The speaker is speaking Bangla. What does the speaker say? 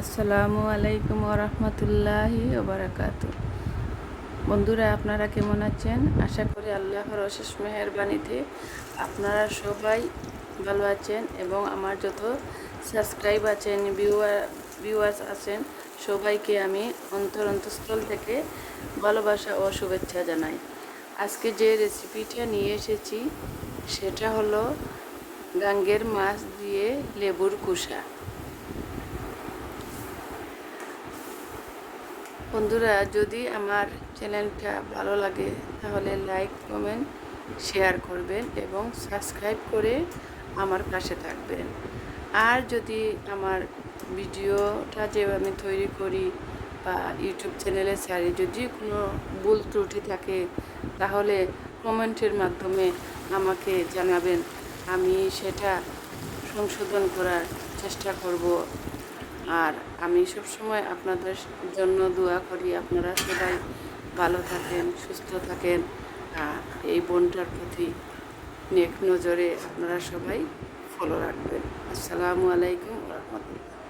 আসসালামু আলাইকুম ওরহমতুল্লাহি ওবারাকাতু। বন্ধুরা, আপনারা কেমন আছেন? আশা করি আল্লাহর অশেষ মেহেরবানিতে আপনারা সবাই ভালো আছেন এবং আমার যত সাবস্ক্রাইব আছেন, ভিউয়ার্স আছেন, সবাইকে আমি অন্তরস্থল থেকে ভালোবাসা ও শুভেচ্ছা জানাই। আজকে যে রেসিপিটা নিয়ে এসেছি সেটা হলো গাঙ্গের মাছ দিয়ে লেবুর কুসা। বন্ধুরা, যদি আমার চ্যানেলটা ভালো লাগে তাহলে লাইক, কমেন্ট, শেয়ার করবেন এবং সাবস্ক্রাইব করে আমার পাশে থাকবেন। আর যদি আমার ভিডিওটা যে আমি তৈরি করি বা ইউটিউব চ্যানেলে ছাড়ি, যদি কোনো ভুল ত্রুটি থাকে তাহলে কমেন্টের মাধ্যমে আমাকে জানাবেন। আমি সেটা সংশোধন করার চেষ্টা করব। আর আমি সবসময় আপনাদের জন্য দোয়া করি আপনারা সবাই ভালো থাকেন, সুস্থ থাকেন। আর এই বোনটার প্রতি নেক নজরে আপনারা সবাই ফলো রাখবেন। আসসালামু আলাইকুম ওয়া রাহমাতুল্লাহ।